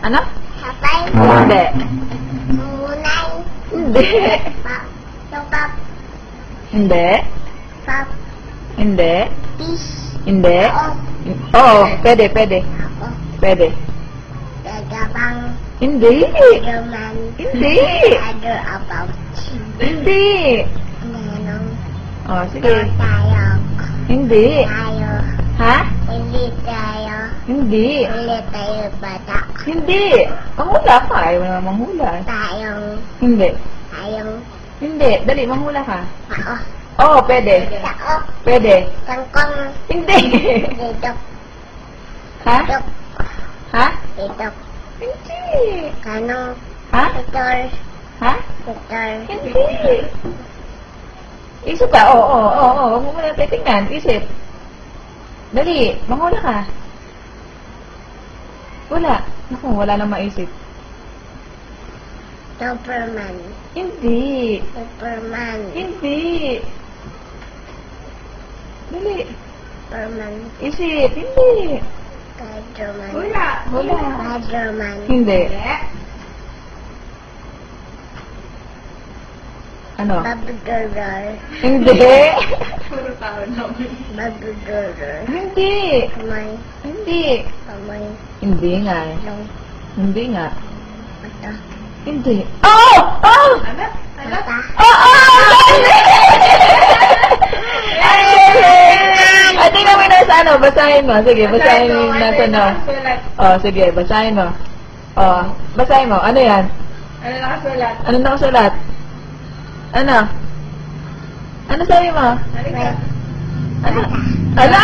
Ano? Sabay. Hindi. Munay. Hindi. Pap. Tupap. Hindi. Pap. Hindi. Fish. Hindi. Ako. Oo, pwede, pwede. Ako. Pwede. Gagabang. Hindi. German. Hindi. Other about. Hindi. Nanong. Oh, sige. Tayo. Hindi. Tayo. Ha? Hindi tayo. Hindi. Hindi tayo bata. Hindi. Manghula ka. Ayaw mo naman manghula. Tayong. Hindi. Tayong. Hindi. Dali, manghula ka. Pao. Oo, pwede. Tao. Pwede. Tangkong. Hindi. Didok. Ha? Didok. Ha? Didok. Hindi. Kanong. Ha? Tutor. Ha? Tutor. Hindi. Isip ka. Oo, oo, oo. Huwag mo muna titingnan. Isip. Dali, manghula ka. Wala. Naku, wala nang maisip. Superman. Hindi. Superman. Hindi. Dali. Superman. Isip. Hindi. Spiderman. Wala. Spiderman. Hindi. Ano? Babudodor. Hindi. Babudodor. Hindi. Kamay. Hindi. Kamay. Hindi nga. eh. Long. Hindi nga. Mata. Hindi. Oo! Oo! Mata. Oo! Ay, tingnan mo yung nasa ano. Basahin mo. Sige, basahin mo yung nasa ano. Oh, sige, basahin mo. Oh, basahin mo. Ano yan? Ano nakasulat? Ano nakasulat? Ano? Ano sabi mo? May. Ano? Ano?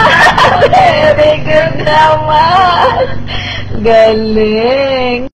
Very good naman! Galing!